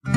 Ya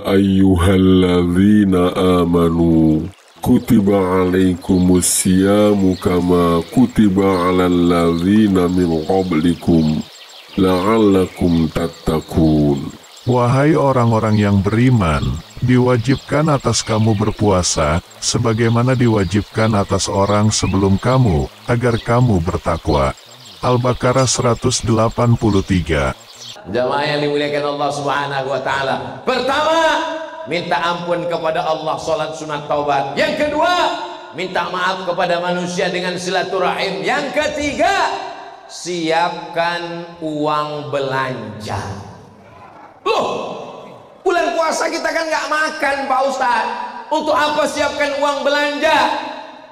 ayyuhalladzina amanu kutiba alaikumus siyamu kama kutiba alal ladzina min qablikum la'allakum tattaqun. Wahai orang-orang yang beriman, diwajibkan atas kamu berpuasa, sebagaimana diwajibkan atas orang sebelum kamu, agar kamu bertakwa. Al-Baqarah 183. Jamaah yang dimuliakan Allah Subhanahu wa Ta'ala, pertama, minta ampun kepada Allah, sholat sunat taubat. Yang kedua, minta maaf kepada manusia dengan silaturahim. Yang ketiga, siapkan uang belanja. Loh, bulan puasa kita kan nggak makan, Pak Ustadz. Untuk apa siapkan uang belanja?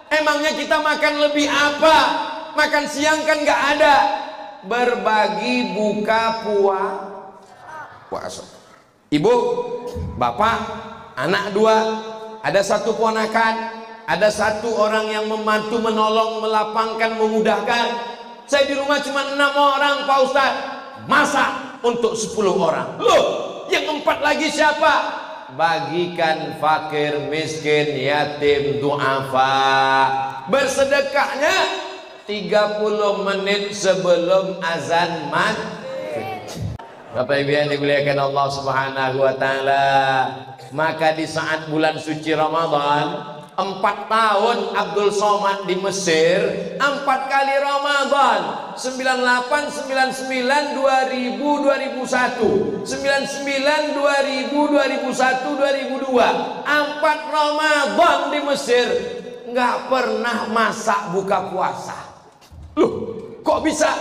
Emangnya kita makan lebih apa? Makan siang kan nggak ada. Berbagi buka puasa. Ibu, bapak, anak dua, ada satu ponakan, ada satu orang yang membantu, menolong, melapangkan, memudahkan. Saya di rumah cuma 6 orang, Pak Ustadz. Masak untuk 10 orang. Loh, yang 4 lagi siapa? Bagikan fakir, miskin, yatim, du'afa. Bersedekahnya 30 menit sebelum azan maghrib. Bapak Ibu yang dimuliakan Allah Subhanahu wa Ta'ala, maka di saat bulan suci Ramadan, 4 tahun Abdul Somad di Mesir, 4 kali Ramadan, 98, 99, 2000, 2001, 99, 2000, 2001, 2002, 4 Ramadan di Mesir, nggak pernah masak buka puasa. Loh, kok bisa?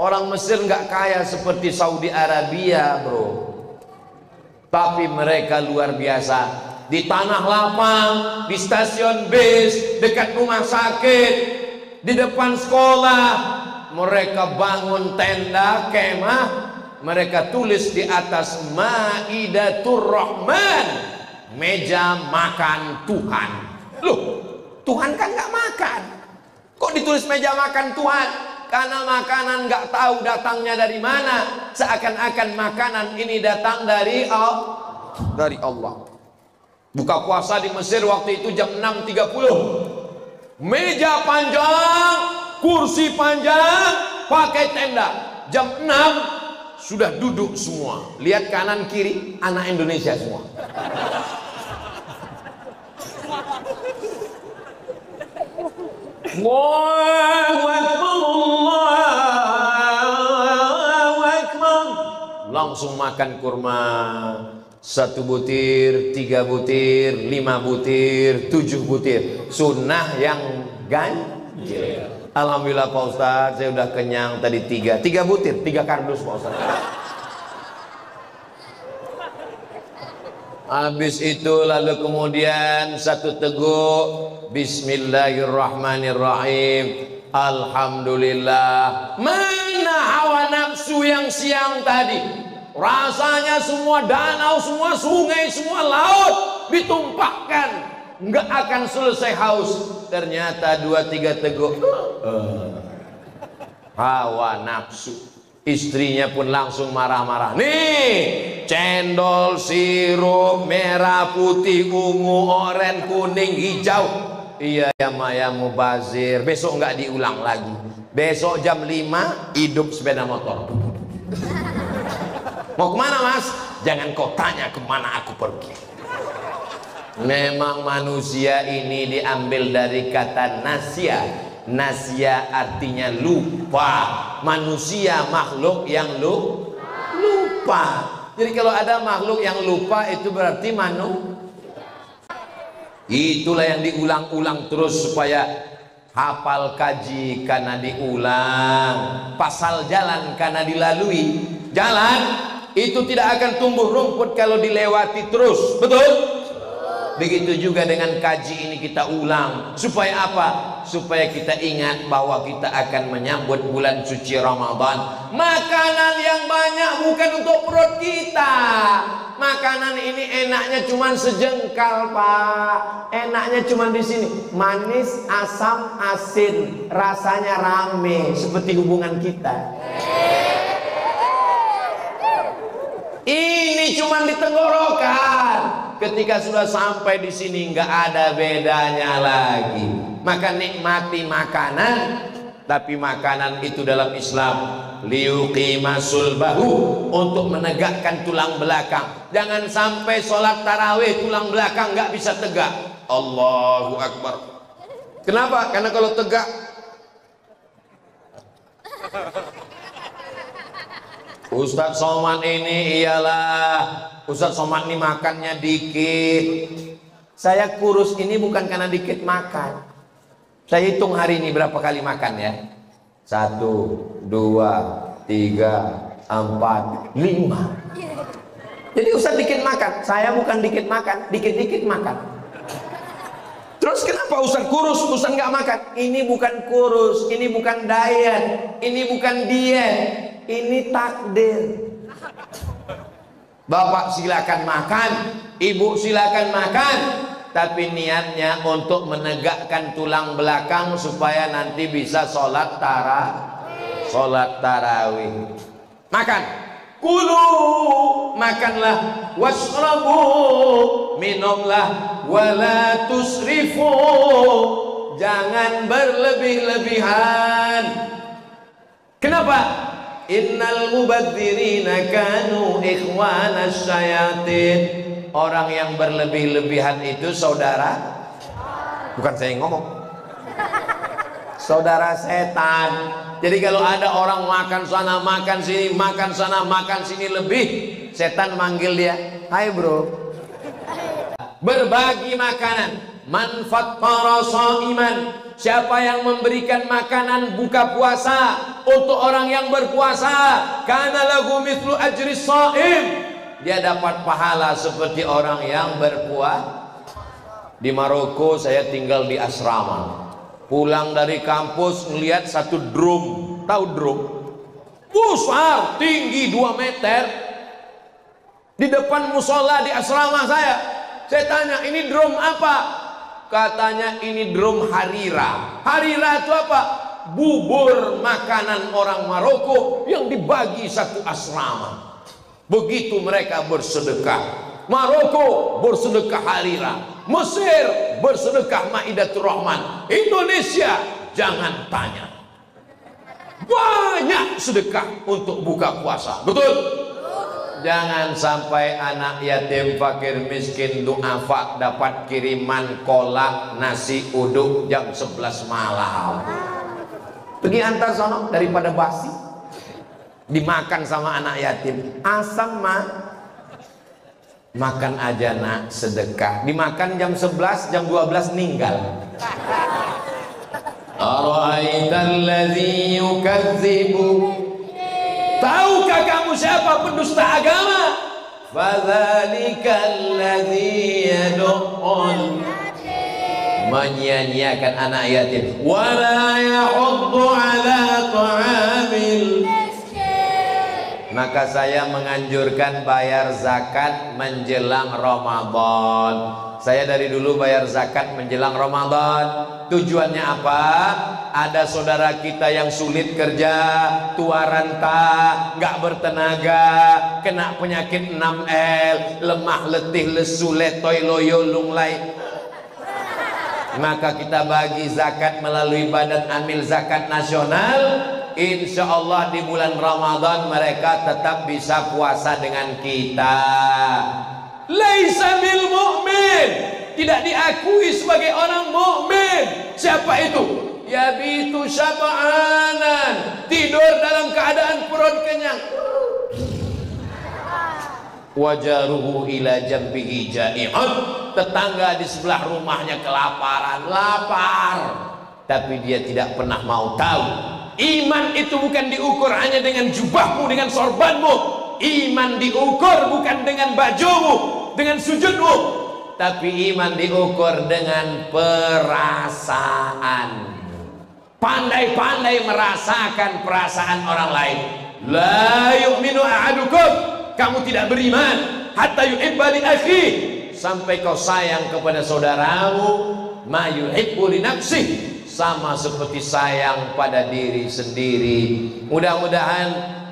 Orang Mesir nggak kaya seperti Saudi Arabia, bro. Tapi mereka luar biasa. Di tanah lapang, di stasiun bis, dekat rumah sakit, di depan sekolah, mereka bangun tenda, kemah, mereka tulis di atas Maidatur Rahman, meja makan Tuhan. Loh, Tuhan kan nggak makan. Kok ditulis meja makan Tuhan? Karena makanan nggak tahu datangnya dari mana. Seakan-akan makanan ini datang dari Allah. Buka puasa di Mesir waktu itu jam 6.30. Meja panjang, kursi panjang, pakai tenda. Jam 6 sudah duduk semua. Lihat kanan kiri, anak Indonesia semua. Allahu Akbar, Allahu Akbar. Langsung makan kurma. 1 butir, 3 butir, 5 butir, 7 butir. Sunnah yang ganjil. Alhamdulillah Pak Ustadz, saya udah kenyang tadi 3 butir, 3 kardus Pak Ustadz. Habis itu lalu kemudian 1 teguk Bismillahirrahmanirrahim, Alhamdulillah. Mana hawa nafsu yang siang tadi? Rasanya semua danau, semua sungai, semua laut ditumpahkan, nggak akan selesai haus. Ternyata 2-3 teguk hawa nafsu. Istrinya pun langsung marah-marah. Nih, cendol, sirup, merah, putih, ungu, oranye, kuning, hijau. Iya ya Maya Mubazir, besok nggak diulang lagi. Besok jam 5 hidup sepeda motor. Mau kemana mas? Jangan kau tanya kemana aku pergi. Memang manusia ini diambil dari kata nasya. Nasya artinya lupa. Manusia makhluk yang lupa. Jadi kalau ada makhluk yang lupa itu berarti itulah yang diulang-ulang terus supaya hafal kaji karena diulang, pasal jalan karena dilalui. Jalan itu tidak akan tumbuh rumput kalau dilewati terus, betul? Begitu juga dengan kaji ini kita ulang. Supaya apa? Supaya kita ingat bahwa kita akan menyambut bulan suci Ramadan. Makanan yang banyak bukan untuk perut kita. Makanan ini enaknya cuma sejengkal, Pak. Enaknya cuma di sini. Manis, asam, asin. Rasanya rame seperti hubungan kita. Ini cuma di tenggorokan. Ketika sudah sampai di sini nggak ada bedanya lagi. Maka nikmati makanan, tapi makanan itu dalam Islam liyuqima sulbahu, untuk menegakkan tulang belakang. Jangan sampai sholat tarawih tulang belakang nggak bisa tegak. Allahu Akbar. Kenapa? Karena kalau tegak Ustadz Somad ini iyalah, Ustadz Somad ini makannya dikit. Saya kurus ini bukan karena dikit makan. Saya hitung hari ini berapa kali makan ya. 1, 2, 3, 4, 5. Jadi Ustadz dikit makan. Saya bukan dikit makan, dikit-dikit makan. Terus kenapa Ustadz kurus, Ustadz nggak makan? Ini bukan kurus, ini bukan diet, ini bukan diet. Ini takdir. Bapak silakan makan, ibu silakan makan, tapi niatnya untuk menegakkan tulang belakang supaya nanti bisa sholat tarawih. Makan, kulu, makanlah, washrabu, minumlah, wala tusrifu, jangan berlebih-lebihan. Kenapa? Innal mubadzirina kanu ikhwanas syayatin. Orang yang berlebih-lebihan itu saudara, bukan saya yang ngomong, saudara setan. Jadi kalau ada orang makan sana makan sini, makan sana makan sini lebih, setan manggil dia, hai bro, berbagi makanan. Man fattara shaiman, siapa yang memberikan makanan buka puasa untuk orang yang berpuasa, kana lahu mithlu ajri shaim, dia dapat pahala seperti orang yang berpuasa. Di Maroko saya tinggal di asrama. Pulang dari kampus ngelihat satu drum, tahu drum? Besar, tinggi 2 meter. Di depan musola di asrama saya. Saya tanya, ini drum apa? Katanya ini drum harira. Harira itu apa? Bubur makanan orang Maroko yang dibagi satu asrama. Begitu mereka bersedekah. Maroko bersedekah harira, Mesir bersedekah Maidatur Rahman, Indonesia jangan tanya, banyak sedekah untuk buka puasa. Betul? Jangan sampai anak yatim, fakir, miskin, duafa dapat kiriman kolak, nasi uduk jam 11 malam. Pergi antar sono daripada basi. Dimakan sama anak yatim. Asam mah. Makan aja nak, sedekah. Dimakan jam 11, jam 12 ninggal. Ara'aital ladzi yukadzibu. Tahukah kamu siapa pendusta agama? Fadzalikal ladzi yad'un, menyia-nyiakan anak yatim. Wala yahuddu ala ta'amil. Maka saya menganjurkan bayar zakat menjelang Ramadan. Saya dari dulu bayar zakat menjelang Ramadan. Tujuannya apa? Ada saudara kita yang sulit kerja, tua renta, nggak bertenaga, kena penyakit 6L, lemah, letih, lesu, letoy, loyo, lunglai. Maka kita bagi zakat melalui Badan Amil Zakat Nasional. Insya Allah di bulan Ramadan mereka tetap bisa puasa dengan kita. Laisa bil mu'min, tidak diakui sebagai orang mukmin. Siapa itu? Yabitu syab'anan, tidur dalam keadaan perut kenyang. Wajaruhu ila jambihi ja'i'un, tetangga di sebelah rumahnya kelaparan, lapar, tapi dia tidak pernah mau tahu. Iman itu bukan diukur hanya dengan jubahmu, dengan sorbanmu. Iman diukur bukan dengan bajumu, dengan sujudmu, tapi iman diukur dengan perasaan. Pandai-pandai merasakan perasaan orang lain. La yu'minu ahadukum, kamu tidak beriman hatta yuhibba li akhi, sampai kau sayang kepada saudaramu ma yuhibbu li nafsihi, sama seperti sayang pada diri sendiri. Mudah-mudahan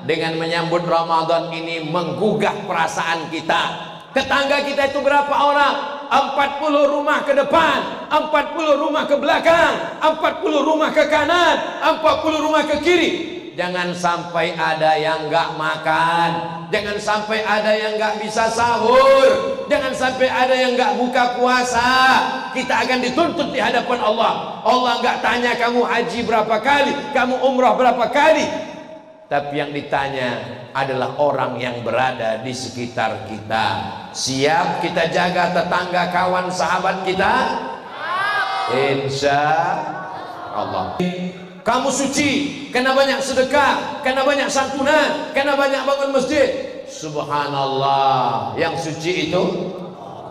dengan menyambut Ramadan ini menggugah perasaan kita. Tetangga kita itu berapa orang? 40 rumah ke depan, 40 rumah ke belakang, 40 rumah ke kanan, 40 rumah ke kiri. Jangan sampai ada yang nggak makan, jangan sampai ada yang nggak bisa sahur, jangan sampai ada yang nggak buka puasa. Kita akan dituntut di hadapan Allah. Allah nggak tanya kamu haji berapa kali, kamu umrah berapa kali, tapi yang ditanya adalah orang yang berada di sekitar kita. Siap kita jaga tetangga, kawan, sahabat kita? Insya Allah. Kamu suci karena banyak sedekah, karena banyak santunan, karena banyak bangun masjid. Subhanallah, yang suci itu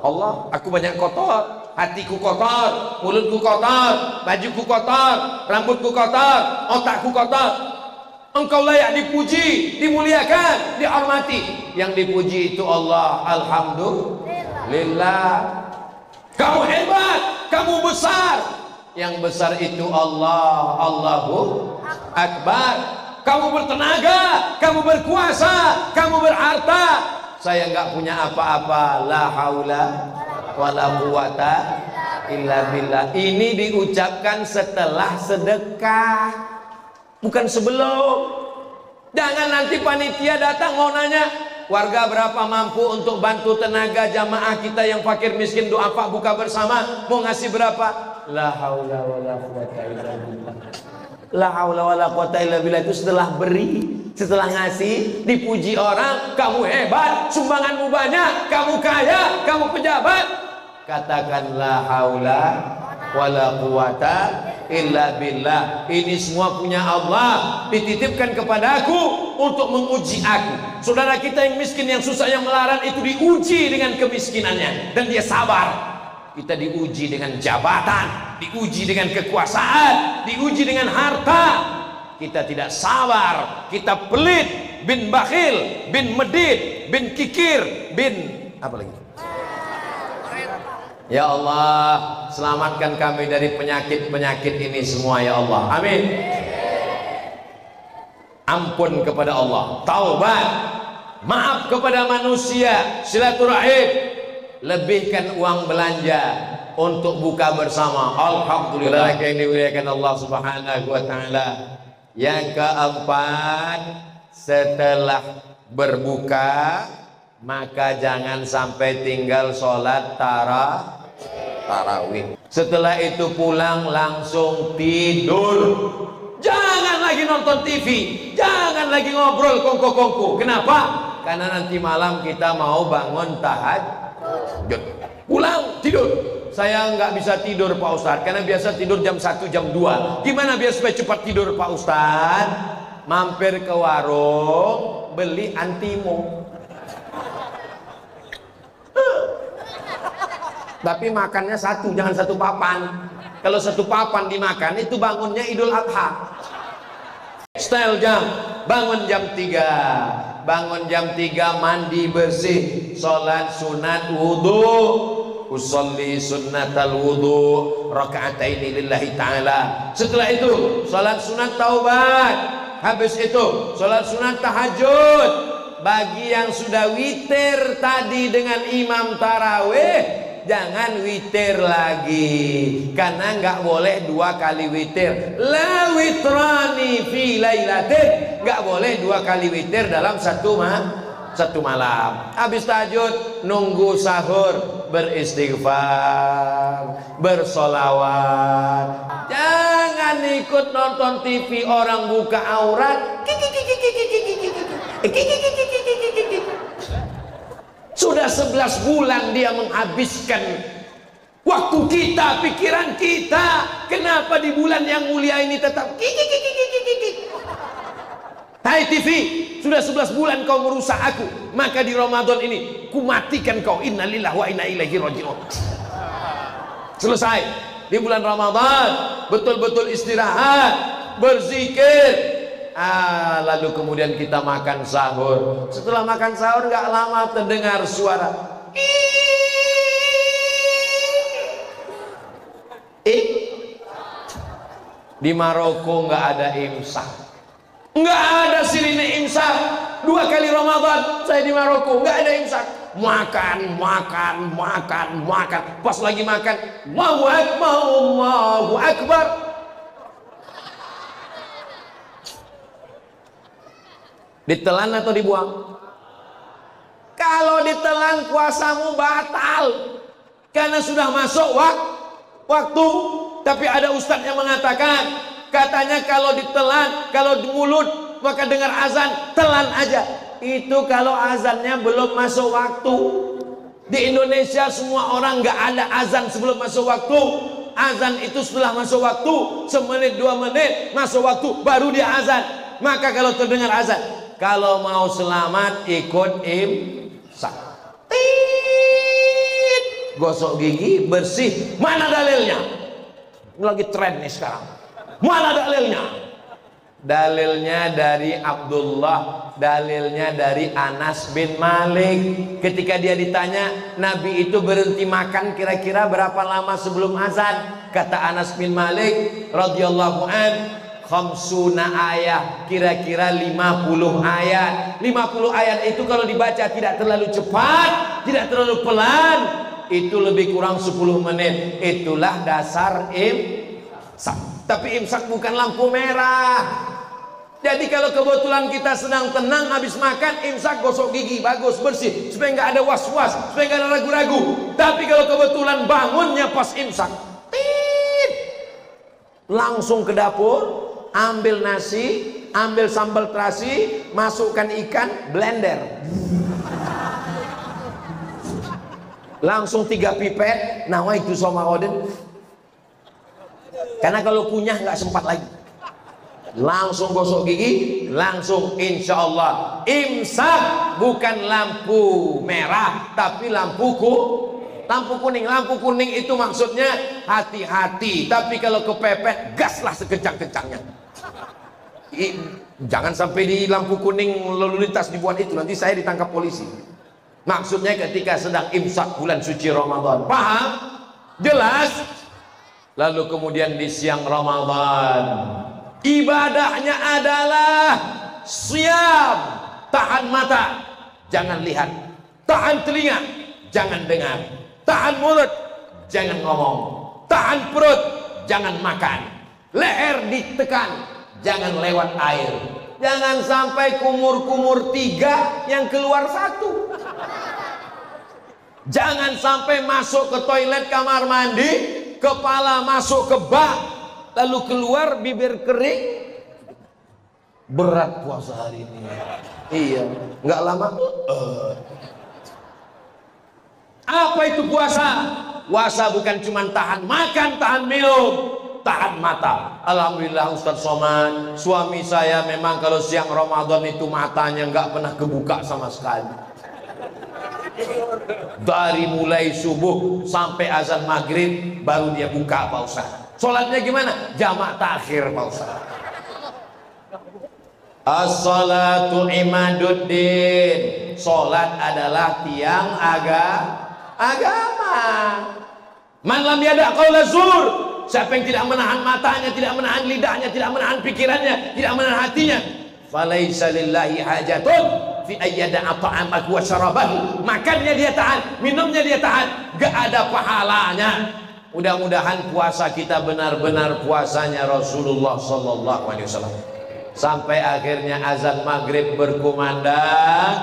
Allah. Aku banyak kotor, hatiku kotor, mulutku kotor, bajuku kotor, rambutku kotor, otakku kotor. Engkau layak dipuji, dimuliakan, dihormati. Yang dipuji itu Allah. Alhamdulillah. Kamu hebat, kamu besar. Yang besar itu Allah. Allahu Akbar. Kamu bertenaga, kamu berkuasa, kamu berharta. Saya nggak punya apa-apa. La haula wala quwata illa billah. Ini diucapkan setelah sedekah, bukan sebelum. Jangan nanti panitia datang mau nanya, warga berapa mampu untuk bantu tenaga jamaah kita yang fakir miskin, doa Pak buka bersama, mau ngasih berapa? La haula wala quwata illa billah. La haula wala quwata illa billah itu setelah beri, setelah ngasih, dipuji orang, kamu hebat, sumbanganmu banyak, kamu kaya, kamu pejabat. Katakan la haula wala quwata illa billah. Ini semua punya Allah, dititipkan kepadaku untuk menguji aku. Saudara kita yang miskin, yang susah, yang melarat itu diuji dengan kemiskinannya dan dia sabar. Kita diuji dengan jabatan, diuji dengan kekuasaan, diuji dengan harta. Kita tidak sabar, kita pelit, bin bakhil, bin medit, bin kikir, bin apa lagi? Ya Allah, selamatkan kami dari penyakit-penyakit ini semua ya Allah. Amin. Ampun kepada Allah, taubat, maaf kepada manusia, silaturahim, lebihkan uang belanja untuk buka bersama. Alhamdulillah yang dimuliakan Allah Subhanahu wa taala. Yang keempat, setelah berbuka maka jangan sampai tinggal sholat tarawih. Setelah itu pulang langsung tidur. Jangan lagi nonton TV, jangan lagi ngobrol kongko-kongko. Kenapa? Karena nanti malam kita mau bangun tahajud. Pulang tidur. Saya nggak bisa tidur Pak Ustadz, karena biasa tidur jam 1 jam 2. Gimana biar supaya cepat tidur Pak Ustadz? Mampir ke warung, beli antimo. Tapi makannya satu, jangan satu papan. Kalau satu papan dimakan itu bangunnya Idul Adha. Style jam, bangun jam 3. Bangun jam 3 mandi bersih, sholat sunat wudhu, usolli sunnatal wudhu raka'ataini lillahi ta'ala. Setelah itu sholat sunat taubat. Habis itu sholat sunat tahajud. Bagi yang sudah witir tadi dengan imam tarawih, jangan witir lagi, karena nggak boleh 2 kali witir. La witrani fi lailatin, nggak boleh 2 kali witir dalam satu malam. Habis tahajud nunggu sahur, beristighfar, bersolawat. Jangan ikut nonton TV orang buka aurat. Sudah 11 bulan dia menghabiskan waktu kita, pikiran kita. Kenapa di bulan yang mulia ini tetap Hai TV, sudah 11 bulan kau merusak aku, maka di Ramadan ini kumatikan kau. Innalillahi wa inna ilaihi raji'un. Selesai. Di bulan Ramadan betul-betul istirahat, berzikir. Lalu kemudian kita makan sahur. Setelah makan sahur gak lama terdengar suara di Maroko nggak ada imsak, nggak ada sirine imsak. 2 kali Ramadan saya di Maroko nggak ada imsak. Makan. Pas lagi makan, Allahu Akbar, Allahu Akbar. Ditelan atau dibuang? Kalau ditelan puasamu batal, karena sudah masuk waktu. Tapi ada ustadz yang mengatakan, katanya kalau ditelan, kalau di mulut, maka dengar azan, telan aja. Itu kalau azannya belum masuk waktu. Di Indonesia semua orang nggak ada azan sebelum masuk waktu. Azan itu setelah masuk waktu, semenit 2 menit masuk waktu, baru dia azan. Maka kalau terdengar azan, kalau mau selamat ikut imsak. Gosok gigi bersih. Mana dalilnya? Ini lagi tren nih sekarang. Mana dalilnya? Dalilnya dari Abdullah, dalilnya dari Anas bin Malik. Ketika dia ditanya, Nabi itu berhenti makan kira-kira berapa lama sebelum azan? Kata Anas bin Malik radhiyallahu an, khamsuna ayat, kira-kira 50 ayat. 50 ayat itu kalau dibaca tidak terlalu cepat, tidak terlalu pelan, itu lebih kurang 10 menit. Itulah dasar imsak. Tapi imsak bukan lampu merah. Jadi kalau kebetulan kita sedang tenang habis makan, imsak gosok gigi, bagus, bersih, supaya nggak ada was-was, supaya nggak ada ragu-ragu. Tapi kalau kebetulan bangunnya pas imsak, langsung ke dapur, ambil nasi, ambil sambal terasi, masukkan ikan, blender, langsung 3 pipet, nawaitu Ramadan. Karena kalau kunyah nggak sempat lagi, langsung gosok gigi, langsung insya Allah imsak. Bukan lampu merah, tapi lampu kuning. Lampu kuning itu maksudnya hati-hati, tapi kalau kepepet gaslah sekencang-kencangnya. Jangan sampai di lampu kuning lalu lintas dibuat itu, nanti saya ditangkap polisi. Maksudnya ketika sedang imsak bulan suci Ramadan. Paham? Jelas? Lalu kemudian di siang Ramadan, ibadahnya adalah siam, tahan mata, jangan lihat, tahan telinga, jangan dengar, tahan mulut, jangan ngomong, tahan perut, jangan makan, leher ditekan, jangan lewat air, jangan sampai kumur-kumur 3 yang keluar 1, jangan sampai masuk ke toilet kamar mandi, kepala masuk ke bak, lalu keluar bibir kering. Berat puasa hari ini. Iya, nggak lama. Apa itu puasa? Puasa bukan cuma tahan makan, tahan minum, tahan mata. Alhamdulillah Ustadz Somad, suami saya memang kalau siang Ramadan itu matanya nggak pernah kebuka sama sekali. Dari mulai subuh sampai azan maghrib baru dia buka, Pak Ustaz. Sholatnya gimana? Jamak takhir, Pak Ustaz. As-salatu imaduddin. Sholat adalah tiang agama. Man lam yada' qaula zur. Siapa yang tidak menahan matanya, tidak menahan lidahnya, tidak menahan pikirannya, tidak menahan hatinya, falaisa lillahi hajatun fi ayyada'a ta'amahu wa syarabahu. Makannya dia tahan, minumnya dia tahan, gak ada pahalanya. Mudah-mudahan puasa kita benar-benar puasanya Rasulullah sallallahu alaihi wasallam. Sampai akhirnya azan maghrib berkumandang,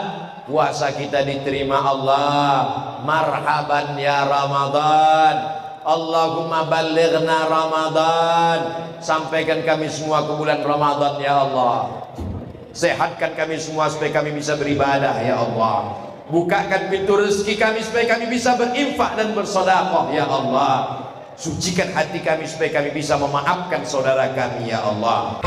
puasa kita diterima Allah. Marhaban ya Ramadan, Allahumma ballighna Ramadan. Sampaikan kami semua ke bulan Ramadan ya Allah. Sehatkan kami semua supaya kami bisa beribadah ya Allah. Bukakan pintu rezeki kami supaya kami bisa berinfak dan bersedekah ya Allah. Sucikan hati kami supaya kami bisa memaafkan saudara kami ya Allah.